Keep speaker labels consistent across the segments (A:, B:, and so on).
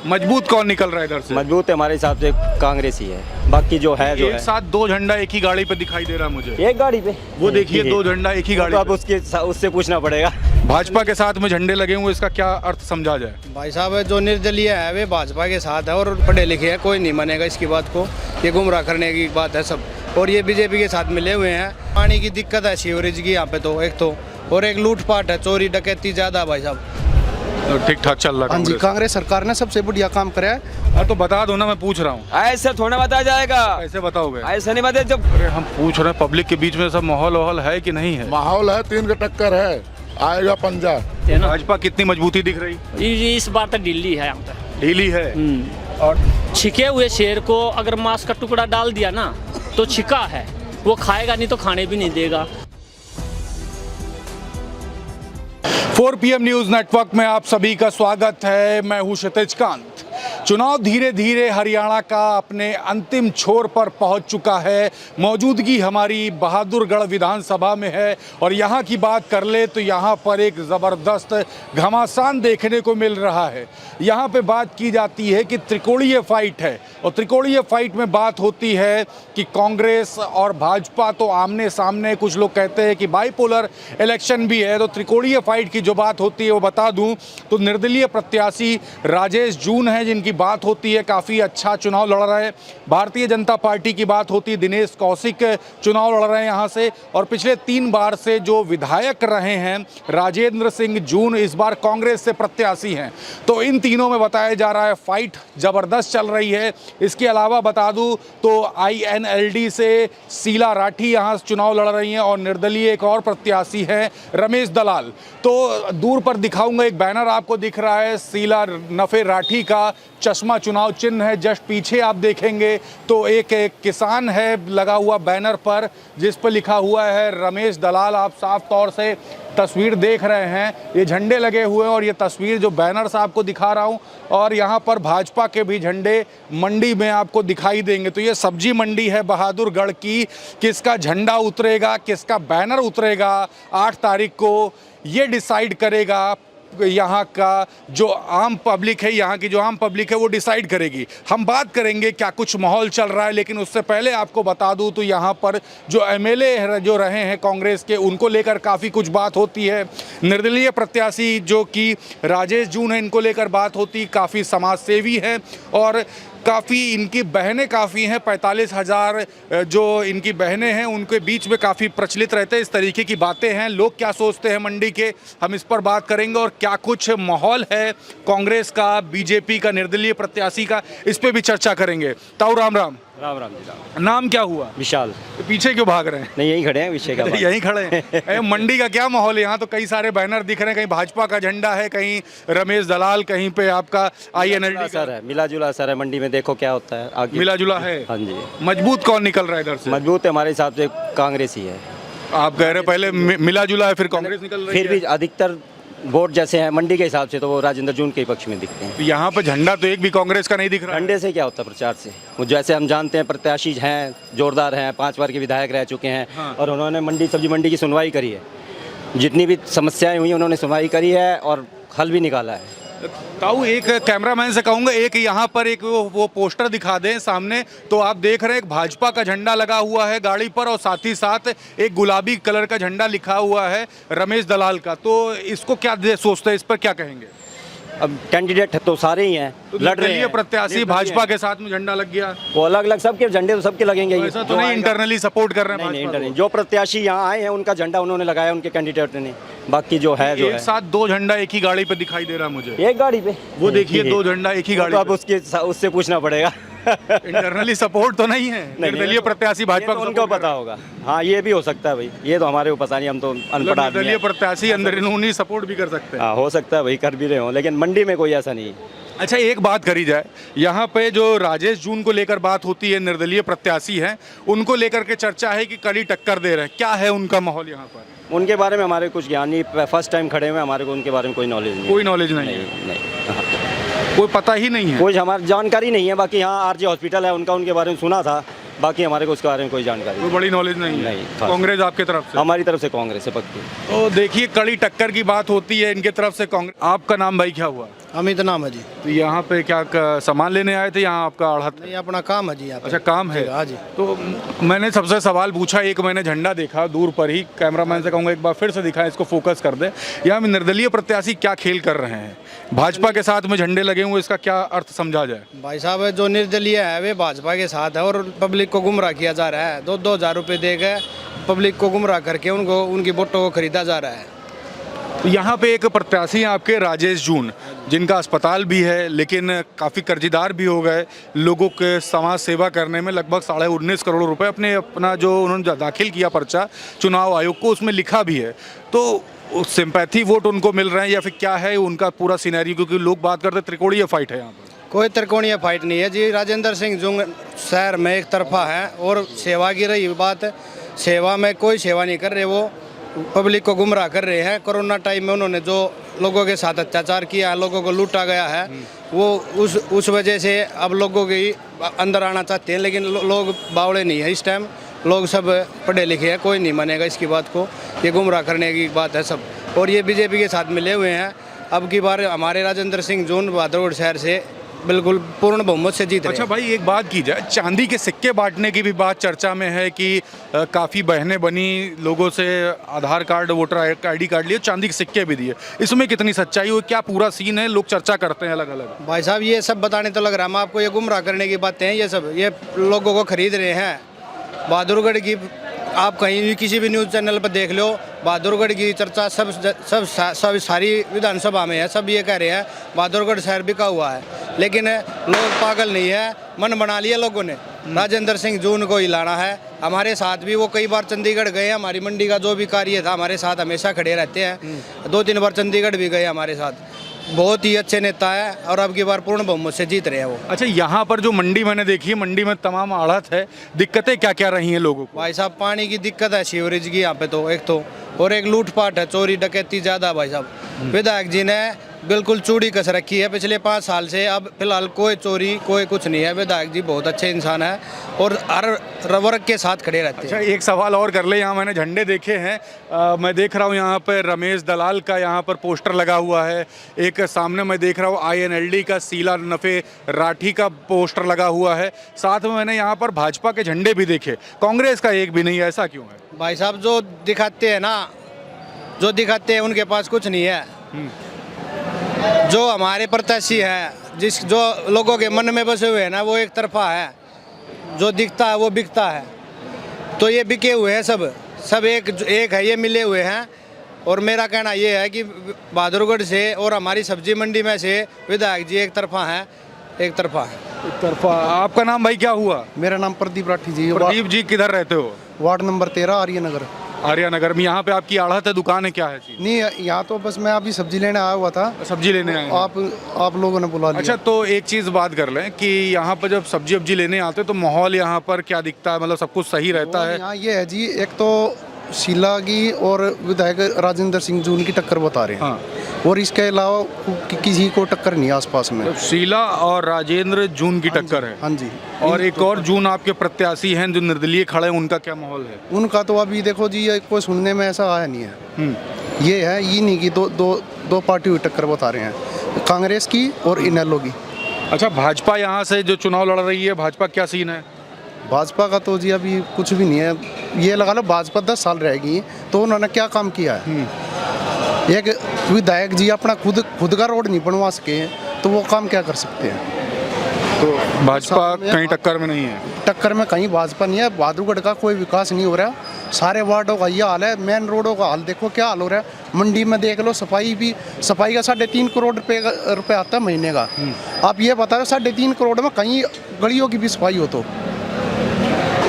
A: मजबूत कौन निकल रहा है इधर से?
B: मजबूत हमारे हिसाब से कांग्रेस ही है, बाकी जो है
A: एक साथ दो झंडा एक ही गाड़ी पे दिखाई दे रहा है मुझे।
B: एक गाड़ी पे
A: वो देखिए दो झंडा एक ही गाड़ी
B: तो अब
A: पे।
B: उससे पूछना पड़ेगा।
A: भाजपा के साथ में झंडे लगे हुए, इसका क्या अर्थ समझा जाए?
C: भाई साहब जो निर्दलीय है वे भाजपा के साथ है और पढ़े लिखे हैं, कोई नहीं मानेगा इसकी बात को। ये गुमराह करने की बात है सब, और ये बीजेपी के साथ मिले हुए हैं। पानी की दिक्कत है सीवरेज की यहाँ पे तो एक तो, और एक लूटपाट है, चोरी डकैती ज्यादा है भाई साहब।
A: ठीक ठाक चल रहा
C: हाँ जी,
A: है
C: कांग्रेस सरकार ने सबसे बढ़िया काम करा है।
A: हाँ तो बता दो ना, मैं पूछ रहा हूँ।
B: ऐसे थोड़ा बताया जाएगा,
A: ऐसे बताओगे?
B: ऐसे नहीं बताया। जब
A: अरे हम पूछ रहे हैं, पब्लिक के बीच में सब माहौल वाहौल है कि नहीं है?
D: माहौल है, 3 का टक्कर है, आएगा पंजा।
A: भाजपा कितनी मजबूती दिख रही?
E: इस बार तो ढीली है यहाँ पे,
A: ढीली है। और
E: छिके हुए शेर को अगर मांस का टुकड़ा डाल दिया ना तो छिका है, वो खाएगा नहीं तो खाने भी नहीं देगा।
A: 4 PM न्यूज नेटवर्क में आप सभी का स्वागत है। मैं हूं क्षितिज कांत। चुनाव धीरे धीरे हरियाणा का अपने अंतिम छोर पर पहुंच चुका है। मौजूदगी हमारी बहादुरगढ़ विधानसभा में है और यहां की बात कर ले तो यहां पर एक ज़बरदस्त घमासान देखने को मिल रहा है। यहां पे बात की जाती है कि त्रिकोणीय फाइट है, और त्रिकोणीय फाइट में बात होती है कि कांग्रेस और भाजपा तो आमने सामने, कुछ लोग कहते हैं कि बाइपोलर इलेक्शन भी है। तो त्रिकोणीय फाइट की जो बात होती है वो बता दूं तो निर्दलीय प्रत्याशी राजेश जून है जिनकी बात होती है, काफ़ी अच्छा चुनाव लड़ रहे हैं। भारतीय जनता पार्टी की बात होती है, दिनेश कौशिक चुनाव लड़ रहे हैं यहाँ से, और पिछले 3 बार से जो विधायक रहे हैं राजेंद्र सिंह जून इस बार कांग्रेस से प्रत्याशी हैं। तो इन तीनों में बताया जा रहा है फाइट ज़बरदस्त चल रही है। इसके अलावा बता दूं तो INLD से शीला राठी यहाँ चुनाव लड़ रही हैं और निर्दलीय एक और प्रत्याशी हैं रमेश दलाल। तो दूर पर दिखाऊंगा, एक बैनर आपको दिख रहा है शीला नफे राठी का, चश्मा चुनाव चिन्ह है। जस्ट पीछे आप देखेंगे तो एक किसान है लगा हुआ बैनर पर, जिस पर लिखा हुआ है रमेश दलाल। आप साफ तौर से तस्वीर देख रहे हैं, ये झंडे लगे हुए हैं और ये तस्वीर जो बैनर से आपको दिखा रहा हूँ, और यहाँ पर भाजपा के भी झंडे मंडी में आपको दिखाई देंगे। तो ये सब्जी मंडी है बहादुरगढ़ की। किसका झंडा उतरेगा, किसका बैनर उतरेगा 8 तारीख को, ये डिसाइड करेगा यहाँ का जो आम पब्लिक है, यहाँ की जो आम पब्लिक है वो डिसाइड करेगी। हम बात करेंगे क्या कुछ माहौल चल रहा है, लेकिन उससे पहले आपको बता दूं तो यहाँ पर जो MLA जो रहे हैं कांग्रेस के, उनको लेकर काफ़ी कुछ बात होती है। निर्दलीय प्रत्याशी जो कि राजेश जून है, इनको लेकर बात होती, काफ़ी समाज सेवी है और काफ़ी इनकी बहनें काफ़ी हैं। 45,000 जो इनकी बहनें हैं उनके बीच में काफ़ी प्रचलित रहते हैं इस तरीके की बातें हैं। लोग क्या सोचते हैं मंडी के, हम इस पर बात करेंगे, और क्या कुछ माहौल है कांग्रेस का, बीजेपी का, निर्दलीय प्रत्याशी का, इस पर भी चर्चा करेंगे। ताऊ राम राम।
B: राम राम जी राम।
A: नाम क्या हुआ?
B: विशाल।
A: तो पीछे क्यों भाग रहे हैं?
B: नहीं, यही खड़े हैं विषय का बात।
A: यहीं खड़े हैं। मंडी का क्या माहौल है? यहाँ तो कई सारे बैनर दिख रहे हैं, कहीं भाजपा का झंडा है, कहीं रमेश दलाल, कहीं पे आपका INLD
B: सर है, मिला जुला सर है। मंडी में देखो क्या होता है आगे।
A: मिला जुला है।
B: हाँ जी।
A: मजबूत कौन निकल रहा है इधर से?
B: मजबूत हमारे हिसाब से कांग्रेस ही है।
A: आप कह रहे पहले मिला जुला है, फिर कांग्रेस निकल रही है।
B: फिर भी अधिकतर वोट जैसे हैं मंडी के हिसाब से तो वो राजेंद्र जून के पक्ष में दिखते हैं।
A: तो यहाँ पे झंडा तो एक भी कांग्रेस का नहीं दिख रहा है।
B: झंडे से क्या होता है प्रचार से? वो जैसे हम जानते हैं प्रत्याशी हैं, जोरदार हैं, 5 बार के विधायक रह चुके हैं।
A: हाँ।
B: और उन्होंने सब्जी मंडी की सुनवाई करी है, जितनी भी समस्याएं हुई उन्होंने सुनवाई करी है और हल भी निकाला है।
A: ताऊ एक कैमरामैन से कहूँगा, एक यहाँ पर एक वो पोस्टर दिखा दें सामने। तो आप देख रहे हैं एक भाजपा का झंडा लगा हुआ है गाड़ी पर, और साथ ही साथ एक गुलाबी कलर का झंडा लिखा हुआ है रमेश दलाल का। तो इसको क्या सोचते हैं, इस पर क्या कहेंगे?
B: अब कैंडिडेट तो सारे ही हैं,
A: तो
B: लड़ रहे हैं।
A: प्रत्याशी भाजपा के साथ में झंडा लग गया,
B: वो अलग अलग सबके झंडे तो सबके लगेंगे।
A: ऐसा तो नहीं इंटरनली सपोर्ट कर रहे हैं?
B: नहीं, इंटरनली जो प्रत्याशी यहाँ आए हैं उनका झंडा उन्होंने लगाया, उनके कैंडिडेट ने। बाकी जो है
A: एक साथ 2 झंडा एक ही गाड़ी पे दिखाई दे रहा है मुझे।
B: एक गाड़ी पे
A: वो देखिए 2 झंडा एक ही गाड़ी
B: तो अब उससे पूछना पड़ेगा।
A: इंटरनली सपोर्ट तो नहीं है? निर्दलीय प्रत्याशी भाजपा को
B: उनको पता होगा। हाँ, ये भी हो सकता है भाई, ये तो हमारे को पता नहीं, हम तो अनपढ़ आदमी हैं।
A: निर्दलीय प्रत्याशी अंदरूनी सपोर्ट भी कर सकते हैं।
B: हाँ, हो सकता है भाई, कर भी रहे हो, लेकिन मंडी में कोई ऐसा नहीं है।
A: अच्छा, एक बात करी जाए, यहाँ पे जो राजेश जून को लेकर बात होती है, निर्दलीय प्रत्याशी हैं, उनको लेकर के चर्चा है कि कड़ी टक्कर दे रहे हैं। क्या है उनका माहौल यहाँ पर?
B: उनके बारे में हमारे कुछ ज्ञान नहीं, फर्स्ट टाइम खड़े हुए, हमारे को उनके बारे में कोई नॉलेज नहीं।
A: कोई नॉलेज नहीं?
B: नहीं,
A: कोई पता ही नहीं है?
B: कोई हमारी जानकारी नहीं है। बाकी यहाँ RJ हॉस्पिटल है उनका, उनके बारे में सुना था, बाकी हमारे को उसके बारे में कोई जानकारी
A: कोई बड़ी नॉलेज नहीं है?
B: नहीं।
A: कांग्रेस आपके तरफ से?
B: हमारी तरफ से कांग्रेस है पक्की।
A: तो देखिए, कड़ी टक्कर की बात होती है इनके तरफ से कांग्रेस। आपका नाम भाई क्या हुआ?
C: अमित नाम है जी।
A: तो यहाँ पे क्या सामान लेने आए थे, यहाँ आपका आढ़त?
C: नहीं, अपना काम है जी यहाँ पे।
A: अच्छा, काम है।
C: हाँ जी।
A: तो मैंने सबसे सवाल पूछा, एक मैंने झंडा देखा दूर पर ही, कैमरामैन से कहूँगा एक बार फिर से दिखाएं, इसको फोकस कर दे। यहाँ में निर्दलीय प्रत्याशी क्या खेल कर रहे हैं? भाजपा के साथ में झंडे लगे हुए, इसका क्या अर्थ समझा जाए?
C: भाई साहब, जो निर्दलीय है वे भाजपा के साथ है और पब्लिक को गुमराह किया जा रहा है। 2,000 रुपये देकर पब्लिक को गुमराह करके उनको उनकी वोटों को खरीदा जा रहा है।
A: तो यहाँ पे एक प्रत्याशी हैं आपके, राजेश जून, जिनका अस्पताल भी है लेकिन काफ़ी कर्जदार भी हो गए। लोगों के समाज सेवा करने में लगभग 19.5 करोड़ रुपए अपना जो उन्होंने दाखिल किया पर्चा चुनाव आयोग को, उसमें लिखा भी है। तो सिंपैथी वोट उनको मिल रहे हैं या फिर क्या है उनका पूरा सिनेरियो? क्योंकि लोग बात करते हैं त्रिकोणीय फाइट है यहाँ पर।
C: कोई त्रिकोणीय फाइट नहीं है जी। राजेंद्र सिंह जून शहर में एक तरफा है और सेवा की रही बात, सेवा में कोई सेवा नहीं कर रहे, वो पब्लिक को गुमराह कर रहे हैं। कोरोना टाइम में उन्होंने जो लोगों के साथ अत्याचार किया है, लोगों को लूटा गया है, वो उस वजह से अब लोगों के अंदर आना चाहते हैं, लेकिन लोग बावड़े नहीं है इस टाइम। लोग सब पढ़े लिखे हैं, कोई नहीं मानेगा इसकी बात को। ये गुमराह करने की बात है सब, और ये बीजेपी के साथ मिले हुए हैं। अब की बार हमारे राजेंद्र सिंह जून बहादुरगढ़ शहर से बिल्कुल पूर्ण बहुमत से जीत रहे हैं।
A: अच्छा भाई, एक बात की जाए, चांदी के सिक्के बांटने की भी बात चर्चा में है कि काफ़ी बहनें बनी, लोगों से आधार कार्ड, वोटर ID कार्ड लिए, चांदी के सिक्के भी दिए। इसमें कितनी सच्चाई हो, क्या पूरा सीन है? लोग चर्चा करते हैं अलग अलग।
C: भाई साहब, ये सब बताने तो लग रहा है, हम आपको ये गुमराह करने की बातें हैं। ये सब ये लोगों को खरीद रहे हैं। बहादुरगढ़ की आप कहीं भी किसी भी न्यूज़ चैनल पर देख लो, बहादुरगढ़ की चर्चा सब सारी विधानसभा में है। सब ये कह रहे हैं बहादुरगढ़ शहर बिका हुआ है, लेकिन लोग पागल नहीं है, मन बना लिया लोगों ने। राजेंद्र सिंह जून को ही लाना है। हमारे साथ भी वो कई बार चंडीगढ़ गए, हमारी मंडी का जो भी कार्य था हमारे साथ हमेशा खड़े रहते हैं। 2-3 बार चंडीगढ़ भी गए हमारे साथ। बहुत ही अच्छे नेता है और अब की बार पूर्ण बहुमत से जीत रहे हैं वो।
A: अच्छा, यहाँ पर जो मंडी मैंने देखी है, मंडी में तमाम आढ़त है, दिक्कतें क्या क्या रही हैं लोगों को?
C: भाई साहब, पानी की दिक्कत है, सीवरेज की यहाँ पे तो एक तो, और एक लूटपाट है, चोरी डकैती ज़्यादा। भाई साहब, विधायक जी ने बिल्कुल चूड़ी कस रखी है पिछले 5 साल से। अब फिलहाल कोई चोरी कोई कुछ नहीं है। विधायक जी बहुत अच्छे इंसान है और हर वर्ग के साथ खड़े रहते हैं।
A: अच्छा, एक सवाल और कर ले, यहाँ मैंने झंडे देखे हैं, मैं देख रहा हूँ यहाँ पर रमेश दलाल का यहाँ पर पोस्टर लगा हुआ है। एक सामने मैं देख रहा हूँ INLD का शीला नफे राठी का पोस्टर लगा हुआ है। साथ में मैंने यहाँ पर भाजपा के झंडे भी देखे, कांग्रेस का एक भी नहीं है। ऐसा क्यों है?
C: भाई साहब, जो दिखाते हैं ना, जो दिखाते हैं उनके पास कुछ नहीं है। जो हमारे प्रत्याशी हैं, जो लोगों के मन में बसे हुए हैं ना, वो एक तरफा है। जो दिखता है वो बिकता है। तो ये बिके हुए हैं, सब एक है, ये मिले हुए हैं। और मेरा कहना ये है कि बहादुरगढ़ से और हमारी सब्जी मंडी में से विधायक जी एक तरफा है। एक तरफा।
A: आपका नाम भाई क्या हुआ?
F: मेरा नाम प्रदीप राठी जी।
A: प्रदीप जी, किधर रहते हो?
F: Ward number 13, Arya Nagar.
A: आर्यनगर में यहाँ पे आपकी आढ़त है, दुकान है, क्या है चीज?
F: नहीं, यहाँ तो बस मैं अभी सब्जी लेने आया हुआ था।
A: सब्जी लेने आए हैं?
F: आप लोगों ने बुला लिया।
A: अच्छा, तो एक चीज़ बात कर लें कि यहाँ पर जब सब्जी वब्जी लेने आते हैं तो माहौल यहाँ पर क्या दिखता है? मतलब सब कुछ सही रहता है?
F: यहाँ ये है जी, एक तो शीला की और विधायक राजेंद्र सिंह जून की टक्कर बता रहे हैं।
A: हाँ।
F: और इसके अलावा किसी को टक्कर नहीं आसपास में।
A: तो शीला और राजेंद्र जून की टक्कर है?
F: हाँ जी।
A: और एक और जून आपके प्रत्याशी हैं जो निर्दलीय खड़े हैं, उनका क्या माहौल है?
F: उनका तो अभी देखो जी, ये कोई सुनने में ऐसा आया नहीं है। ये है, ये नहीं कि दो पार्टी हुई टक्कर बता रहे हैं, कांग्रेस की और इनेलो की।
A: अच्छा, भाजपा यहाँ से जो चुनाव लड़ रही है, भाजपा क्या सीन है?
F: भाजपा का तो जी अभी कुछ भी नहीं है। ये लगा लो भाजपा 10 साल रहेगी तो उन्होंने क्या काम किया है? एक विधायक जी अपना खुद का रोड नहीं बनवा सके तो वो काम क्या कर सकते हैं?
A: तो भाजपा कहीं टक्कर में नहीं है?
F: टक्कर में कहीं भाजपा नहीं है। बहादुरगढ़ का कोई विकास नहीं हो रहा। सारे वार्डों का ये हाल है। मेन रोडों का हाल देखो क्या हाल हो रहा है। मंडी में देख लो, सफाई का 3.5 करोड़ रुपए आता है महीने का। आप ये बता रहे 3.5 करोड़ में कहीं गलियों की भी सफाई हो? तो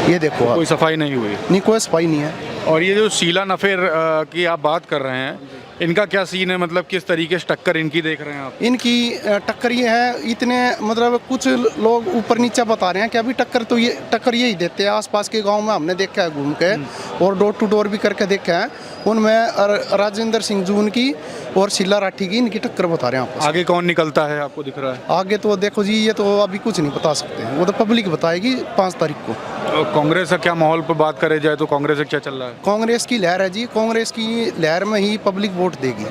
F: ये देखो,
A: कोई सफाई नहीं हुई?
F: नहीं, कोई सफाई नहीं है।
A: और ये जो शीला नफेर की आप बात कर रहे हैं, इनका क्या सीन है? मतलब किस तरीके से टक्कर इनकी देख रहे हैं आप?
F: इनकी टक्कर ये है, इतने मतलब कुछ लोग ऊपर नीचे बता रहे हैं कि अभी टक्कर यही देते हैं। आसपास के गांव में हमने देखा है घूम के, और डोर टू डोर भी करके देखा है। उनमें राजेंद्र सिंह जून की और शीला राठी की इनकी टक्कर बता रहे हैं आपस।
A: आगे कौन निकलता है आपको दिख रहा है?
F: आगे तो देखो जी, ये तो अभी कुछ नहीं बता सकते, वो तो पब्लिक बताएगी 5 तारीख को।
A: कांग्रेस का क्या माहौल पर बात करे जाए तो कांग्रेस का क्या चल रहा है?
F: कांग्रेस की लहर है जी। कांग्रेस की लहर में ही पब्लिक वोट देगी।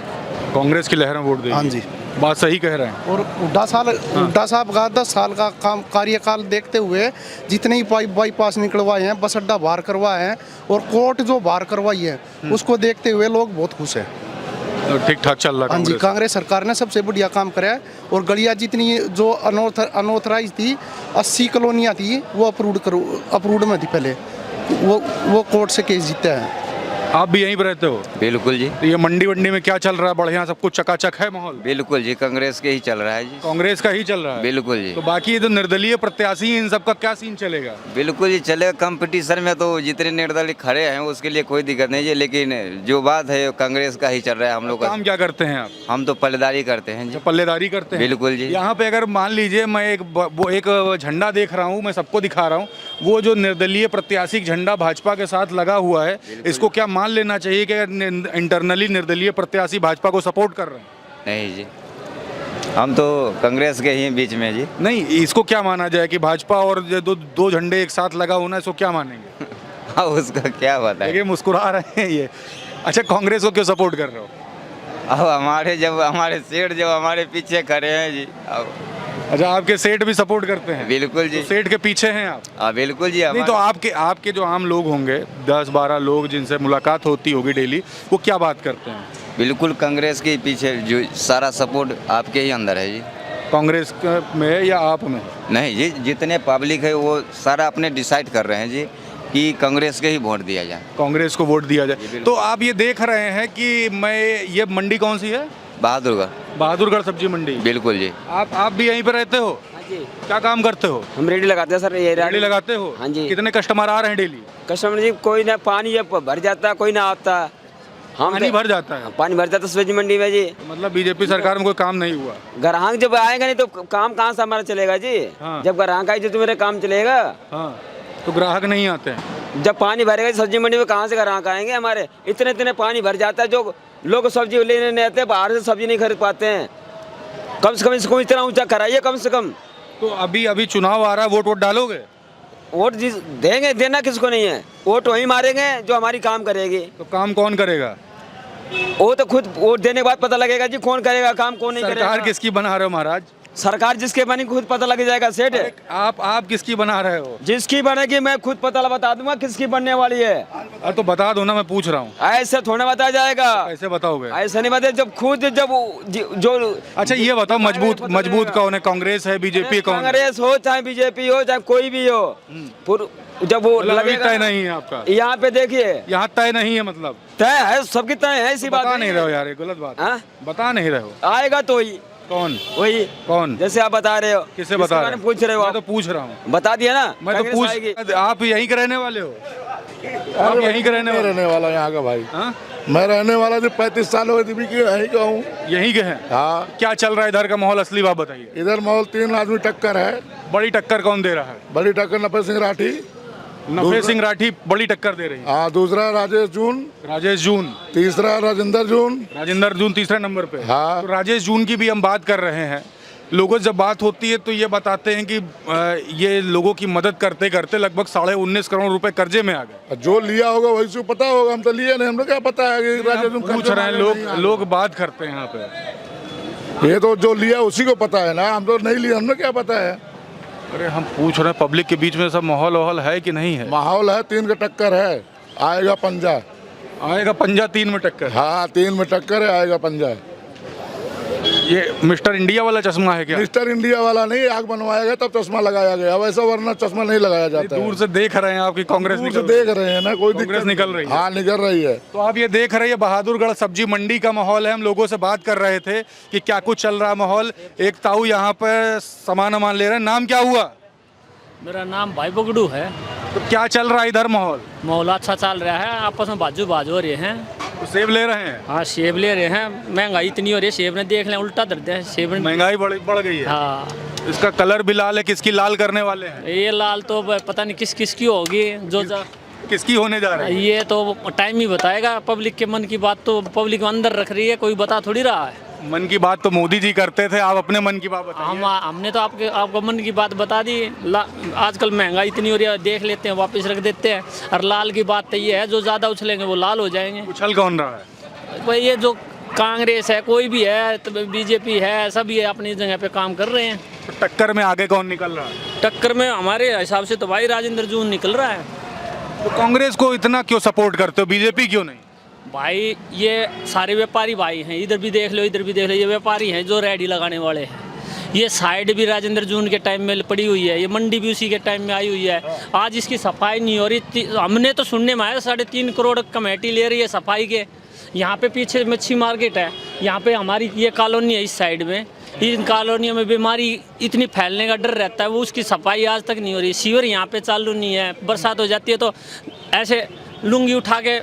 A: कांग्रेस की लहर में वोट देगी?
F: हाँ जी।
A: बात सही कह रहे हैं।
F: और हुड्डा साहब का 10 साल का काम कार्यकाल देखते हुए जितने ही बाईपास निकलवाए हैं, बस अड्डा बाहर करवाए हैं और कोर्ट जो बाहर करवाई है, उसको देखते हुए लोग बहुत खुश हैं।
A: ठीक ठाक चल रहा है
F: हाँ जी,
A: कांग्रेस।
F: कांग्रेस सरकार ने सबसे बढ़िया काम करा है। और गलियाँ जितनी जो अनऑथराइज थी, 80 कॉलोनियाँ थी, वो अप्रूव्ड में थी पहले, वो कोर्ट से केस जीता है।
A: आप भी यहीं पर रहते हो?
G: बिल्कुल जी,
A: तो ये मंडी वंडी में क्या चल रहा है? बढ़िया सब कुछ चकाचक है माहौल?
G: बिल्कुल जी, कांग्रेस के ही चल रहा है जी।
A: कांग्रेस का ही चल रहा है?
G: बिल्कुल जी,
A: तो बाकी ये जो निर्दलीय प्रत्याशी हैं, इन सबका क्या सीन चलेगा?
G: बिल्कुल जी चलेगा। कंपटीशन में तो जितने निर्दलीय खड़े हैं उसके लिए कोई दिक्कत नहीं है, लेकिन जो बात है कांग्रेस का ही चल रहा है हम लोग का।
A: काम क्या करते हैं आप?
G: हम तो पल्लेदारी करते हैं जी।
A: पल्लेदारी करते हैं?
G: बिल्कुल जी।
A: यहाँ पे अगर मान लीजिए मैं एक झंडा देख रहा हूँ, मैं सबको दिखा रहा हूँ, वो जो निर्दलीय प्रत्याशी झंडा भाजपा के साथ लगा हुआ है, इसको क्या मान लेना चाहिए कि इंटरनली निर्दलीय प्रत्याशी भाजपा को सपोर्ट कर रहे हैं?
G: नहीं जी, हम तो कांग्रेस के ही बीच में जी।
A: नहीं, इसको क्या माना जाए कि भाजपा और ये दो झंडे एक साथ लगा होना, इसको क्या मानेंगे?
G: हाँ, उसका क्या बताए।
A: देखिए मुस्कुरा रहे हैं ये। अच्छा, कांग्रेस को क्यों सपोर्ट कर रहे हो?
G: अब हमारे सेठ जब हमारे पीछे खड़े हैं जी। अब
A: अच्छा, आपके सेठ भी सपोर्ट करते हैं?
G: बिल्कुल जी।
A: तो सेठ के पीछे हैं आप?
G: हाँ बिल्कुल जी।
A: नहीं तो आपके जो आम लोग होंगे, 10-12 लोग जिनसे मुलाकात होती होगी डेली, वो क्या बात करते हैं?
G: बिल्कुल कांग्रेस के पीछे जो सारा सपोर्ट आपके ही अंदर है जी।
A: कांग्रेस में या आप में?
G: नहीं जी, जितने पब्लिक है वो सारा अपने डिसाइड कर रहे हैं जी कि कांग्रेस के ही वोट दिया जाए।
A: कांग्रेस को वोट दिया जाए। तो आप ये देख रहे हैं कि ये मंडी कौन सी है? बहादुरगढ़ सब्जी मंडी।
G: बिल्कुल जी।
A: आप भी यहीं पे रहते हो?
H: हाँ जी।
A: क्या काम करते हो?
H: हम रेडी लगाते हैं सर। ये
A: रेडी लगाते हो?
H: हाँ जी।
A: कितने कस्टमर आ रहे हैं डेली?
H: कस्टमर जी कोई ना, पानी जब भर जाता है कोई ना आता। हम
A: पानी भर जाता है?
H: पानी भर जाता है सब्जी मंडी में जी।
A: मतलब बीजेपी सरकार में कोई काम नहीं हुआ?
H: ग्राहक जब आएगा नहीं तो काम कहाँ से हमारा चलेगा जी।
A: हाँ।
H: जब ग्राहक आएगा तो मेरा काम चलेगा।
A: हाँ, तो ग्राहक नहीं आते हैं।
H: जब पानी भरेगा सब्जी मंडी में कहाँ से ग्राहक आएंगे हमारे? इतने पानी भर जाता है, जो लोग सब्जी लेने नहीं आते, बाहर से सब्जी नहीं खरीद पाते हैं। कम से कम इसको इतना ऊंचा कराइए कम से कम।
A: तो अभी चुनाव आ रहा है, वोट डालोगे?
H: वोट देंगे, देना किसको नहीं है। वोट वही मारेंगे जो हमारी काम करेगी।
A: तो काम कौन करेगा?
H: वो तो खुद वोट देने के बाद पता लगेगा जी कौन करेगा काम, कौन नहीं करेगा।
A: सरकार किसकी बना रहे हो महाराज?
H: सरकार जिसके बनी खुद पता लग जाएगा सेठ।
A: आप किसकी बना रहे हो?
H: जिसकी बनेगी मैं खुद पता बता दूंगा किसकी बनने वाली है।
A: अरे तो बता दो ना, मैं पूछ रहा हूँ।
H: ऐसे थोड़ा बताया जाएगा।
A: कैसे बताओगे?
H: ऐसे नहीं बताए, जब खुद जो।
A: अच्छा ये बताओ, मजबूत कौन है? कांग्रेस है, बीजेपी कौन है?
H: कांग्रेस हो चाहे बीजेपी हो चाहे कोई भी हो, जब वो लगेगा।
A: तय नहीं है आपका?
H: यहाँ पे देखिए,
A: यहाँ तय नहीं है। मतलब
H: तय है, सबकी तय है। ऐसी बात
A: बता नहीं रहे हो यार, ये गलत बात है। बता नहीं रहे हो।
H: आएगा तो ही।
A: कौन?
H: वही
A: कौन?
H: जैसे आप बता रहे हो।
A: किसे बता रहे हो?
H: पूछ रहे हो?
A: मैं तो पूछ रहा हूँ।
H: बता दिया ना।
A: मैं तो पूछ। आप यहीं के रहने वाले हो? आप यहीं के रहने
D: वाला यहाँ का भाई।
A: हाँ?
D: मैं रहने वाला जो 35 साल हो गए यहीं का हूँ।
A: यहीं के हैं?
D: हाँ।
A: क्या चल रहा है इधर का माहौल? असली बात बताइए।
D: इधर माहौल 3 आदमी टक्कर है।
A: बड़ी टक्कर कौन दे रहा है?
D: बड़ी टक्कर नफे सिंह राठी।
A: नफे सिंह राठी बड़ी टक्कर दे रही है।
D: हाँ, दूसरा राजेश जून। तीसरा राजेंद्र जून तीसरे नंबर पे। हाँ।
A: तो राजेश जून की भी हम बात कर रहे हैं। लोगों से जब बात होती है तो ये बताते हैं कि ये लोगों की मदद करते करते लगभग 19.5 करोड़ रुपए कर्जे में आ गए।
D: जो लिया होगा वही से पता होगा, हम तो लिए नहीं, हमको क्या पता है कि राजेश जून
A: पूछ रहे हैं लोग बात करते हैं यहाँ पे।
D: ये तो जो लिया उसी को पता है ना, हम तो नहीं लिया, हमने क्या पता है।
A: अरे हम पूछ रहे हैं पब्लिक के बीच में सब माहौल है कि नहीं है?
D: माहौल है, 3 का टक्कर है, आएगा पंजा।
A: आएगा पंजा? 3 में टक्कर?
D: हाँ, 3 में टक्कर है, आएगा पंजा।
A: ये मिस्टर इंडिया वाला चश्मा है क्या?
D: मिस्टर इंडिया वाला नहीं, आग बनवाया तब चश्मा लगाया गया, वैसा वरना चश्मा नहीं लगाया जाता।
A: दूर से देख रहे हैं आपकी कांग्रेस
D: दूर से देख रहे हैं ना, कोई
A: कांग्रेस निकल रही है।
D: हाँ, निकल रही है।
A: तो आप ये देख रहे हैं बहादुरगढ़ सब्जी मंडी का माहौल है। हम लोगों से बात कर रहे थे कि क्या कुछ चल रहा है माहौल। एक ताऊ यहाँ पर सामान ले रहे हैं। नाम क्या हुआ?
E: मेरा नाम भाई बगड़ू है।
A: तो क्या चल रहा है इधर माहौल?
E: माहौल अच्छा चल रहा है, आपस में बाजू हो रहे हैं।
A: तो सेब ले रहे हैं?
E: हाँ, सेब ले रहे हैं। महंगाई इतनी हो रही है, सेब ने देख लें उल्टा दर्द है। सेब
A: महंगाई बढ़ गई है।
E: हाँ।
A: इसका कलर भी लाल है। किसकी लाल करने वाले हैं?
E: ये लाल तो पता नहीं किस की होगी।
A: किसकी होने जा रही है?
E: ये तो टाइम ही बताएगा। पब्लिक के मन की बात तो पब्लिक अंदर रख रही है, कोई बता थोड़ी रहा है।
A: मन की बात तो मोदी जी करते थे, आप अपने मन की बात बताइए।
E: हमने तो आपको मन की बात बता दी। आजकल महंगाई इतनी हो रही है, देख लेते हैं वापस रख देते हैं। और लाल की बात तो ये है, जो ज़्यादा उछलेंगे वो लाल हो जाएंगे।
A: उछल कौन रहा है?
E: भाई ये जो कांग्रेस है, कोई भी है, तो बीजेपी है, सभी अपनी जगह पे काम कर रहे हैं।
A: तो टक्कर में आगे कौन निकल रहा है?
E: टक्कर में हमारे हिसाब से तो भाई राजेंद्र जून निकल रहा है।
A: तो कांग्रेस को इतना क्यों सपोर्ट करते हो, बीजेपी क्यों नहीं?
E: भाई ये सारे व्यापारी भाई हैं, इधर भी देख लो इधर भी देख लो, ये व्यापारी हैं जो रेडी लगाने वाले हैं। ये साइड भी राजेंद्र जून के टाइम में पड़ी हुई है, ये मंडी भी उसी के टाइम में आई हुई है। आज इसकी सफाई नहीं हो रही। हमने तो सुनने में आया 3.5 करोड़ कमेटी ले रही है सफाई के। यहाँ पे पीछे मच्छी मार्केट है, यहाँ पे हमारी ये कॉलोनी है, इस साइड में इन कॉलोनियों में बीमारी इतनी फैलने का डर रहता है, वो उसकी सफाई आज तक नहीं हो रही। सीवर यहाँ पे चालू नहीं है, बरसात हो जाती है तो ऐसे लुंगी उठा के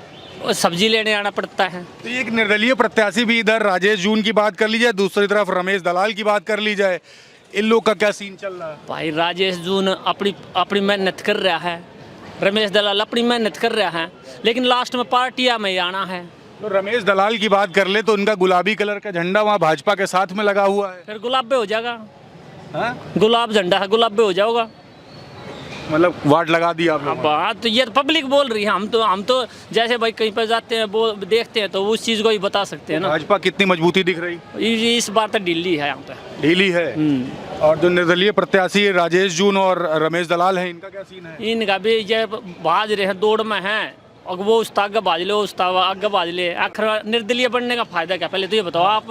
E: सब्जी लेने आना पड़ता है।
A: तो ये एक निर्दलीय प्रत्याशी भी इधर राजेश जून की बात कर ली जाए, दूसरी तरफ रमेश दलाल की बात कर ली जाए, इन लोग का क्या सीन चल रहा है?
E: भाई राजेश जून अपनी मेहनत कर रहा है, रमेश दलाल अपनी मेहनत कर रहा है, लेकिन लास्ट में पार्टियां में आना है।
A: तो रमेश दलाल की बात कर ले तो उनका गुलाबी कलर का झंडा वहाँ भाजपा के साथ में लगा हुआ है।
E: फिर गुलाबे हो जाएगा।
A: हाँ?
E: गुलाब झंडा है, गुलाबे हो जाओगा।
A: मतलब वाट लगा दी आप लोगों ने।
E: बात तो ये पब्लिक बोल रही है, हम तो जैसे भाई कहीं पर जाते हैं वो देखते हैं तो उस चीज़ को ही बता सकते हैं ना।
A: भाजपा कितनी मजबूती दिख रही?
E: इस बार तो ढीली है यहाँ पे।
A: ढीली है। और जो निर्दलीय प्रत्याशी राजेश जून और रमेश दलाल हैं, इनका क्या सीन है?
E: इनका भी ये भाज रहे हैं, दौड़ में हैं, और वो उस्ता आगे भाज लो, उस्ता आगे भाज ले। आखिर निर्दलीय बनने का फायदा क्या? पहले तो ये बताओ। आप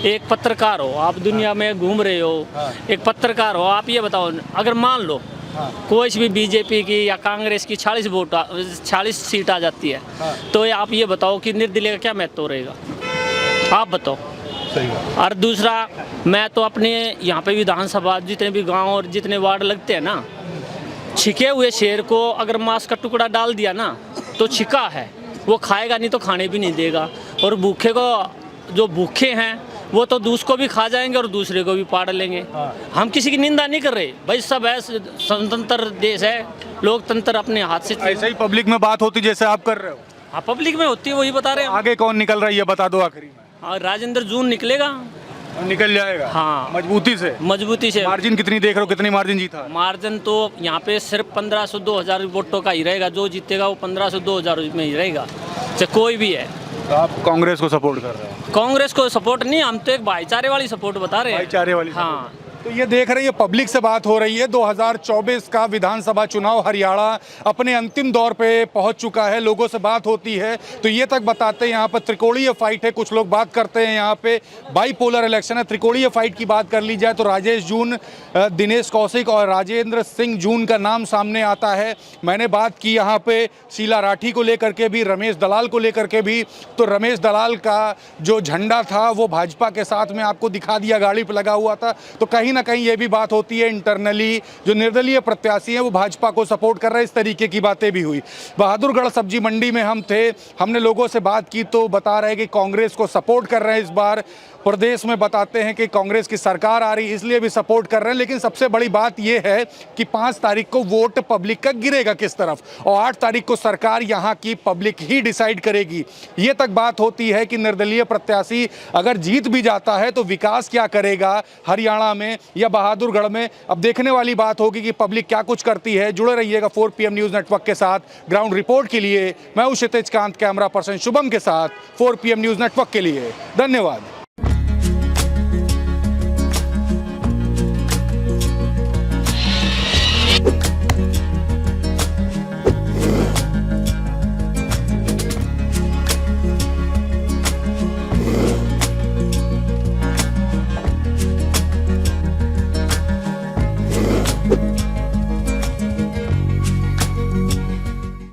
E: एक पत्रकार हो, आप दुनिया में घूम रहे हो, एक पत्रकार हो, आप ये बताओ, अगर मान लो कोई भी बीजेपी की या कांग्रेस की 40 सीट आ जाती है, तो आप ये बताओ कि निर्दलीय का क्या महत्व रहेगा? आप बताओ।
A: सही बात।
E: और दूसरा, मैं तो अपने यहाँ पे विधानसभा जितने भी गांव और जितने वार्ड लगते हैं ना, छिके हुए शेर को अगर मांस का टुकड़ा डाल दिया ना तो छिका है, वो खाएगा नहीं तो खाने भी नहीं देगा। और भूखे को, जो भूखे हैं वो तो दूसरे को भी खा जाएंगे और दूसरे को भी पाड़ लेंगे। हम किसी की निंदा नहीं कर रहे भाई, सब है, स्वतंत्र देश है, लोकतंत्र अपने हाथ से।
A: ऐसे ही पब्लिक में बात होती जैसे आप कर रहे हो?
E: हाँ, पब्लिक में होती है, वही बता रहे हैं।
A: आगे कौन निकल रहा है ये बता दो आखिरी में।
E: हाँ, राजेंद्र जून निकलेगा।
A: निकल जाएगा?
E: हाँ,
A: मजबूती से।
E: मजबूती से।
A: मार्जिन कितनी देख रहे हो, कितनी मार्जिन जीता?
E: मार्जिन तो यहाँ पे सिर्फ 1500-2000 वोटों का ही रहेगा। जो जीतेगा वो 1500-2000 में ही रहेगा, चाहे कोई भी है।
A: तो आप कांग्रेस को सपोर्ट कर रहे हो?
E: कांग्रेस को सपोर्ट नहीं, हम तो एक भाईचारे वाली सपोर्ट बता रहे हैं।
A: भाईचारे वाली।
E: हाँ।
A: तो ये देख रहे हैं, पब्लिक से बात हो रही है। 2024 का विधानसभा चुनाव हरियाणा अपने अंतिम दौर पे पहुंच चुका है। लोगों से बात होती है तो ये तक बताते हैं यहाँ पर त्रिकोणीय फाइट है। कुछ लोग बात करते हैं यहाँ पे बाईपोलर इलेक्शन है। त्रिकोणीय फाइट की बात कर ली जाए तो राजेश जून, दिनेश कौशिक और राजेंद्र सिंह जून का नाम सामने आता है। मैंने बात की यहाँ पे शीला राठी को लेकर के भी, रमेश दलाल को लेकर के भी। तो रमेश दलाल का जो झंडा था वो भाजपा के साथ में आपको दिखा दिया, गाड़ी पर लगा हुआ था। तो कहीं ना कहीं ये भी बात होती है इंटरनली जो निर्दलीय प्रत्याशी हैं वो भाजपा को सपोर्ट कर रहे हैं, इस तरीके की बातें भी हुई। बहादुरगढ़ सब्जी मंडी में हम थे, हमने लोगों से बात की तो बता रहे हैं कि कांग्रेस को सपोर्ट कर रहे हैं। इस बार प्रदेश में बताते हैं कि कांग्रेस की सरकार आ रही है इसलिए भी सपोर्ट कर रहे हैं। लेकिन सबसे बड़ी बात यह है कि 5 तारीख को वोट पब्लिक का गिरेगा किस तरफ, और 8 तारीख को सरकार यहाँ की पब्लिक ही डिसाइड करेगी। ये तक बात होती है कि निर्दलीय प्रत्याशी अगर जीत भी जाता है तो विकास क्या करेगा हरियाणा में या बहादुरगढ़ में, अब देखने वाली बात होगी कि पब्लिक क्या कुछ करती है। जुड़े रहिएगा 4 PM न्यूज़ नेटवर्क के साथ। ग्राउंड रिपोर्ट के लिए मैं हूं क्षितिज कांत, कैमरा पर्सन शुभम के साथ 4 PM न्यूज़ नेटवर्क के लिए। धन्यवाद।